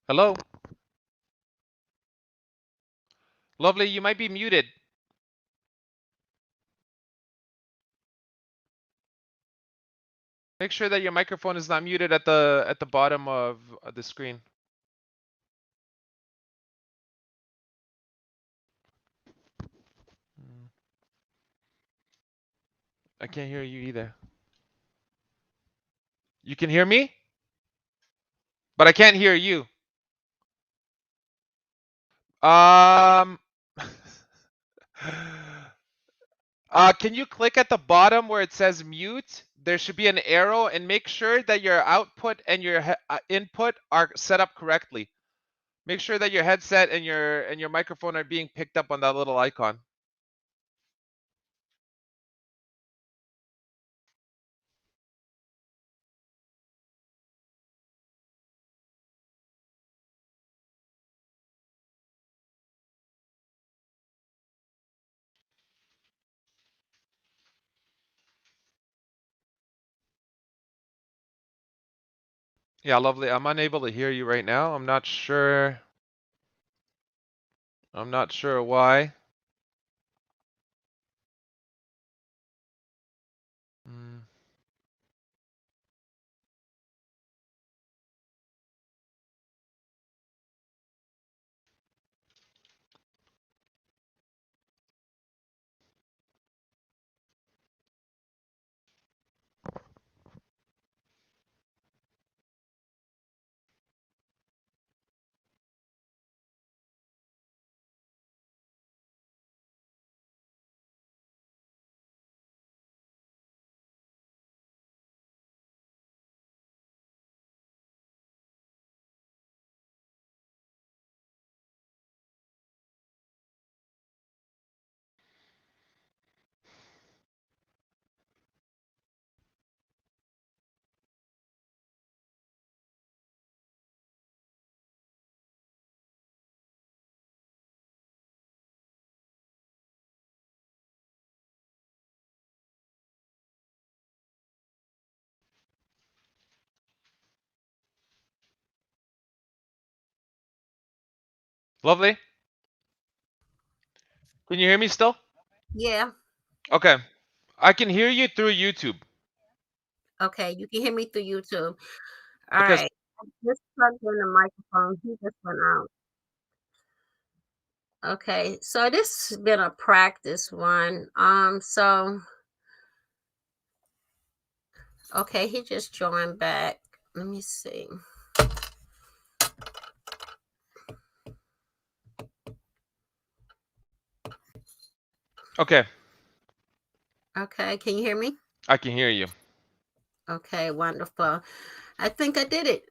Hello? Lovely, you might be muted. Make sure that your microphone is not muted at the bottom of the screen. I can't hear you either. You can hear me? But I can't hear you. Um can you click at the bottom where it says mute? There should be an arrow, and make sure that your output and your input are set up correctly. Make sure that your headset and your microphone are being picked up on that little icon. Yeah, lovely. I'm unable to hear you right now. I'm not sure why. Mm. Lovely. Can you hear me still? Yeah. Okay. I can hear you through YouTube. Okay. You can hear me through YouTube. All Okay. right. I just plugged in the microphone. He just went out. Okay. So this has been a practice one. Okay, he just joined back. Let me see. Okay. Okay, can you hear me? I can hear you. Okay, wonderful. I think I did it.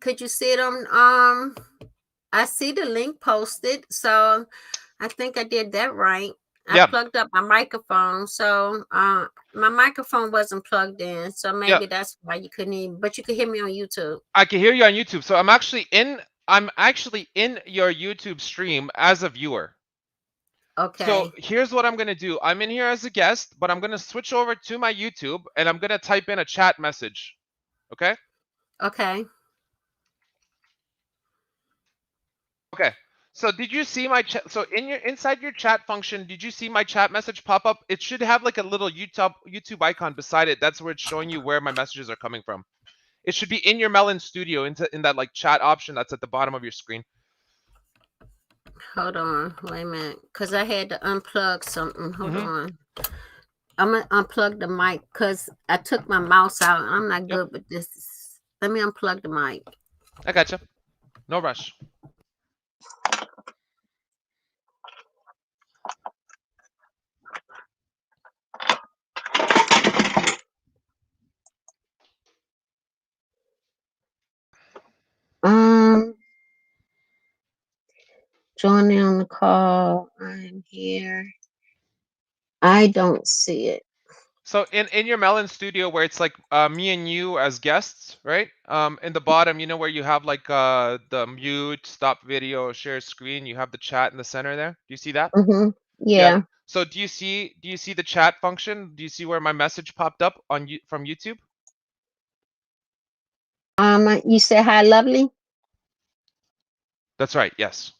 Could you see it on I see the link posted, so I think I did that right. I Yeah. plugged up my microphone, so my microphone wasn't plugged in, so Yeah. maybe that's why you couldn't hear, but you could hear me on YouTube. I can hear you on YouTube. So I'm actually in your YouTube stream as a viewer. So Okay. here's what I'm gonna do. I'm in here as a guest, but I'm gonna switch over to my YouTube and I'm gonna type in a chat message. Okay? Okay. Okay. So did you see my chat? So inside your chat function, did you see my chat message pop up? It should have like a little YouTube icon beside it. That's where it's showing you where my messages are coming from. It should be in your Melon Studio in that like chat option that's at the bottom of your screen. Hold on. Wait a minute. Because I had to unplug something. Hold Mm-hmm. on. I'm going to unplug the mic because I took my mouse out. I'm not Yep. good with this. Let me unplug the mic. I gotcha. No rush. Um, Joining on the call. I'm here. I don't see it. So in your Melon Studio where it's like me and you as guests, right? In the bottom, you know where you have like the mute, stop video, share screen, you have the chat in the center there. Do you see that? Mm-hmm. Yeah. Yeah. So do you see the chat function? Do you see where my message popped up on you from YouTube? You said hi, lovely. That's right. Yes,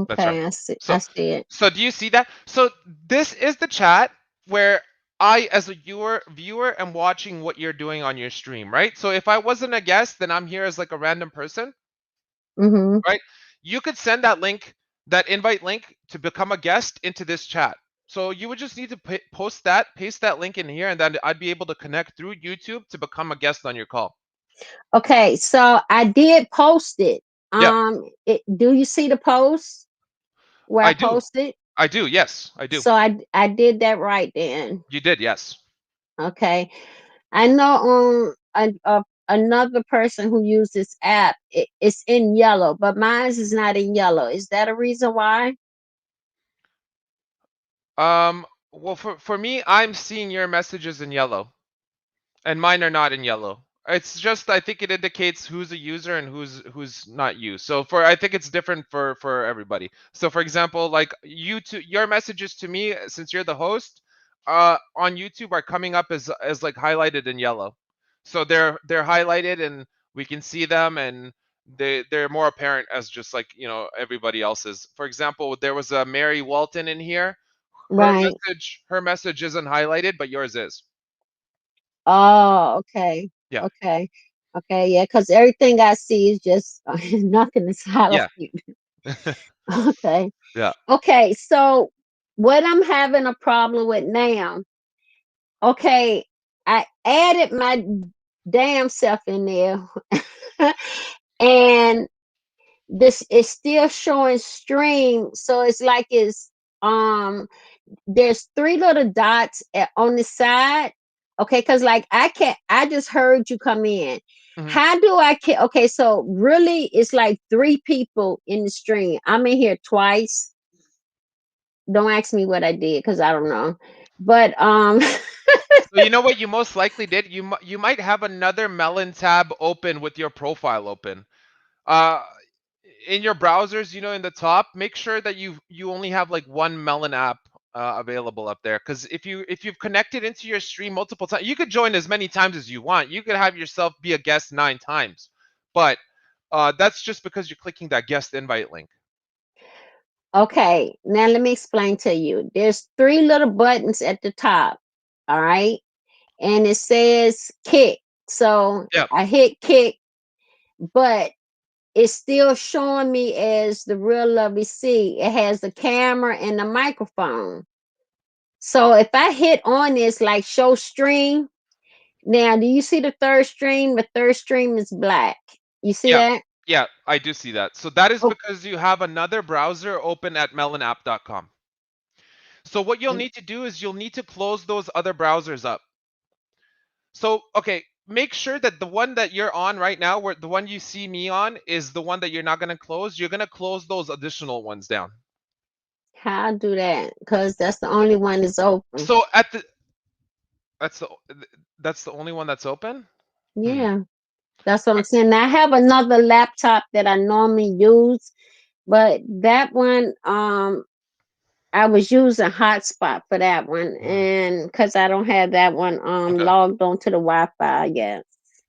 that's right. Okay, I see. So, I see it. so do you see that? So this is the chat where I, as a viewer, am watching what you're doing on your stream, right? So if I wasn't a guest, then I'm here as like a random person, Mm-hmm. right? You could send that link, that invite link to become a guest into this chat. So you would just need to post that, paste that link in here, and then I'd be able to connect through YouTube to become a guest on your call. Okay, so I did post it. Yeah, Do you see the post where I I do. posted? I do. Yes, I do. So I did that right then. You did. Yes. Okay. I know another person who used this app. It's in yellow, but mine is not in yellow. Is that a reason why? Well, for me, I'm seeing your messages in yellow, and mine are not in yellow. It's just I think it indicates who's a user and who's not you. So for I think it's different for everybody. So for example, like you to your messages to me, since you're the host, on YouTube are coming up as like highlighted in yellow. So they're highlighted and we can see them, and they're more apparent as just like everybody else's. For example, there was a Mary Walton in here. Right. Her message isn't highlighted, but yours is. Oh, okay. Yeah. Okay. Okay, yeah, because everything I see is just nothing is Yeah. highlighted. Okay. Yeah. Okay, so what I'm having a problem with now, okay, I added my damn self in there and this is still showing stream. So it's like um there's three little dots on the side. Okay, because like I just heard you come in. Mhm. How do okay, so really it's like three people in the stream. I'm in here twice. Don't ask me what I did because I don't know. But So you know what you most likely did? You might have another Melon tab open with your profile open. Uh, in your browsers, in the top, make sure that you only have like one Melon app available up there. Because if you've connected into your stream multiple times, you could join as many times as you want. You could have yourself be a guest 9 times, but that's just because you're clicking that guest invite link. okay, now let me explain to you. There's three little buttons at the top. All right. And it says kick. So Yeah. I hit kick, but it's still showing me as the real lovely C. It has the camera and the microphone. So if I hit on this like show stream, now do you see the third stream? The third stream is black. You see Yeah. that? Yeah, I do see that. So that is Oh, because you have another browser open at melonapp.com. So what you'll need to do is you'll need to close those other browsers up. So, okay, make sure that the one that you're on right now, where the one you see me on, is the one that you're not going to close. You're going to close those additional ones down. how I do that? Because that's the only one that's open. So that's the that's the only one that's open. Hmm. Yeah, that's what I'm saying. Now, I have another laptop that I normally use, but that one, I was using hotspot for that one, Mhm. and because I don't have that one Okay. logged onto the Wi-Fi yet.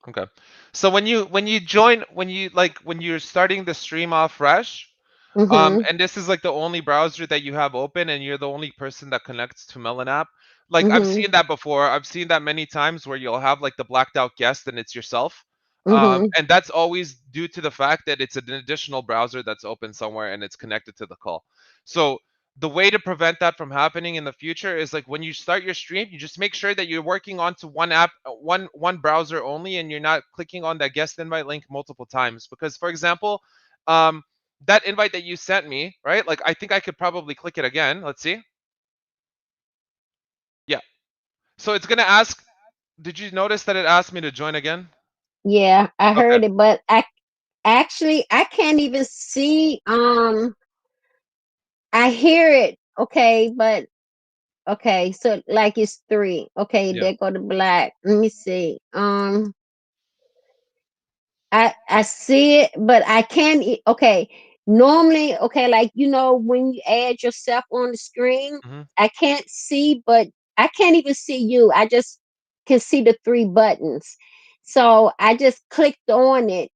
Okay. So when you join when you're starting the stream off fresh, Mm-hmm. and this is like the only browser that you have open, and you're the only person that connects to Melon app. Like I've Mm-hmm. seen that before. I've seen that many times where you'll have like the blacked out guest and it's yourself. Mm-hmm. And that's always due to the fact that it's an additional browser that's open somewhere and it's connected to the call. So the way to prevent that from happening in the future is like when you start your stream, you just make sure that you're working onto one app, one browser only, and you're not clicking on that guest invite link multiple times. Because for example, um, that invite that you sent me, right? Like I think I could probably click it again. Let's see. Yeah. So it's gonna ask. Did you notice that it asked me to join again? Yeah, I Okay. heard it, but I can't even see. I hear it. Okay, but okay, so like it's three. Okay, Yeah. there go the black. Let me see. I see it, but I can't. Okay, normally, okay, like when you add yourself on the screen, Hmm. I can't see, but I can't even see you. I just can see the three buttons. So I just clicked on it.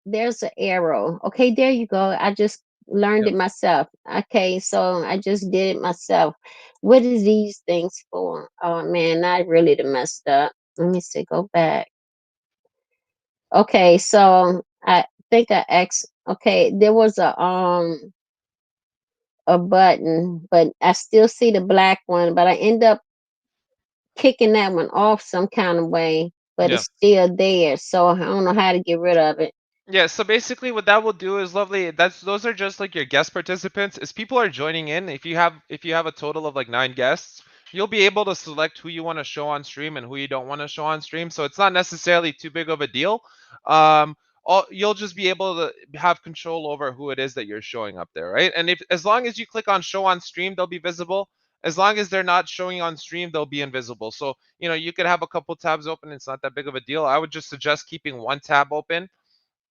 there's an arrow. Okay, there you go. I just learned Yeah. it myself. Okay, so I just did it myself. What is these things for? Oh man, I really done messed up. Let me see. Go back. Okay, so I think I X. Okay, there was a button, but I still see the black one. But I end up kicking that one off some kind of way. But Yeah. it's still there, so I don't know how to get rid of it. Yeah, so basically what that will do is lovely. That's those are just like your guest participants. As people are joining in, if you have a total of like 9 guests, you'll be able to select who you want to show on stream and who you don't want to show on stream. So it's not necessarily too big of a deal. Um you'll just be able to have control over who it is that you're showing up there, right? And if as long as you click on show on stream, they'll be visible. As long as they're not showing on stream, they'll be invisible. So, you could have a couple tabs open, it's not that big of a deal. I would just suggest keeping one tab open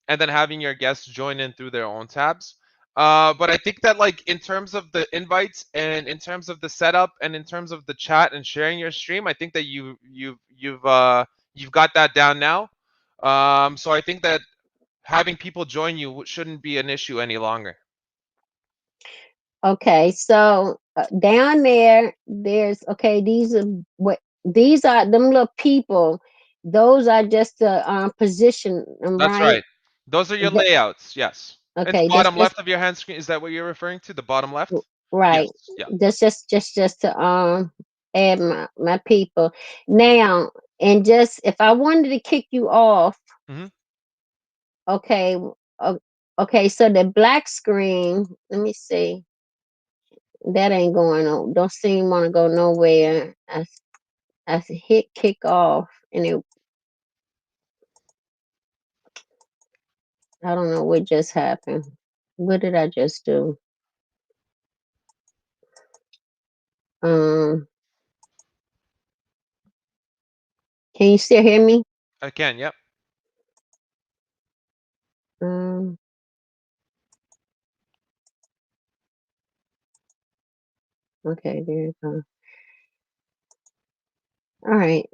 and then having your guests join in through their own tabs. But I think that like in terms of the invites and in terms of the setup and in terms of the chat and sharing your stream, I think that you've got that down now. So I think that having people join you shouldn't be an issue any longer. Okay, so down there, there's okay. These are them little people. Those are just the position, That's right? right. Those are your Th- layouts. Yes. In the okay, that's bottom just left of your hand screen, is that what you're referring to? The bottom left? right. Yes. Yeah. That's just to add my people now. And just if I wanted to kick you off, Hmm. okay, o- okay. So the black screen. Let me see. That ain't going on. Don't seem want to go nowhere. I hit kick off and I don't know what just happened. What did I just do? Um, can you still hear me? I can. Yep. Um, okay, there you go. All right.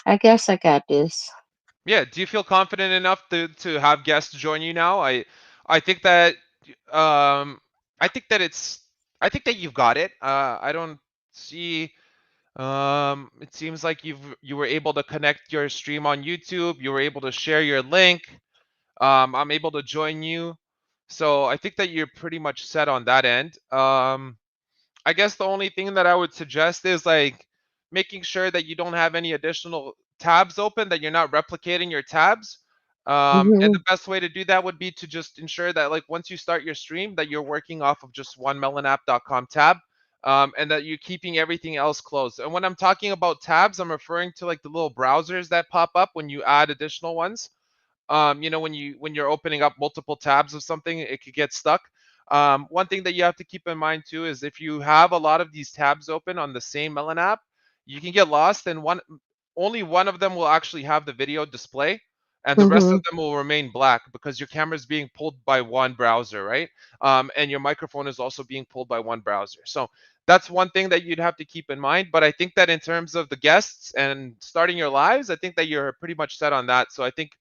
I guess I got this. Yeah, do you feel confident enough to have guests join you now? I think that um I think that it's I think that you've got it. I don't see it seems like you were able to connect your stream on YouTube, you were able to share your link. I'm able to join you. So I think that you're pretty much set on that end. I guess the only thing that I would suggest is like making sure that you don't have any additional tabs open, that you're not replicating your tabs. And Hmm. the best way to do that would be to just ensure that like once you start your stream, that you're working off of just one melonapp.com tab. And that you're keeping everything else closed. And when I'm talking about tabs, I'm referring to like the little browsers that pop up when you add additional ones. When you're opening up multiple tabs of something, it could get stuck. One thing that you have to keep in mind too is if you have a lot of these tabs open on the same Melon app, you can get lost, and only one of them will actually have the video display, and the rest of Hmm. them will remain black because your camera is being pulled by one browser, right? And your microphone is also being pulled by one browser. So that's one thing that you'd have to keep in mind. But I think that in terms of the guests and starting your lives, I think that you're pretty much set on that. So I think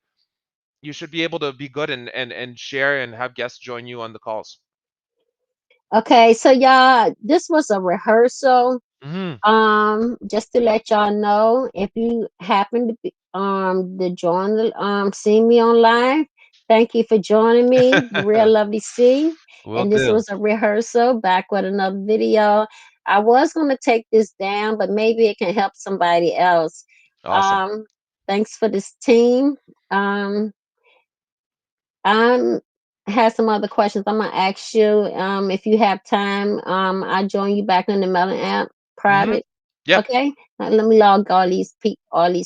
you should be able to be good and share and have guests join you on the calls. Okay, so y'all, this was a rehearsal. Hmm. Just to let y'all know, if you happen to join the see me on live, thank you for joining me. Real lovely see. Will And this do. was a rehearsal back with another video. I was gonna take this down, but maybe it can help somebody else. Awesome. Um, thanks for this team. Um, I'm have some other questions. I'm gonna ask you if you have time. I'll join you back in the Melon app Hmm. private. Yeah. Okay. Now, let me log all these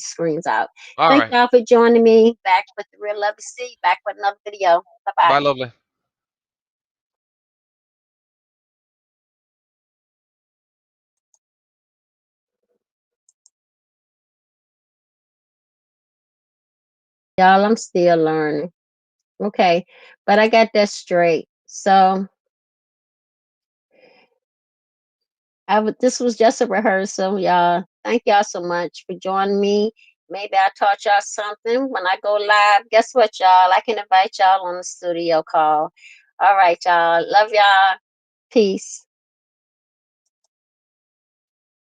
screens out. All Thank right. y'all for joining me. Back with the real lovely C. Back with another video. Bye Bye, bye. lovely. Y'all, I'm still learning. Okay, but I got that straight. So this was just a rehearsal, y'all. Thank y'all so much for joining me. Maybe I taught y'all something when I go live. Guess what, y'all? I can invite y'all on the studio call. All right, y'all. Love y'all. Peace.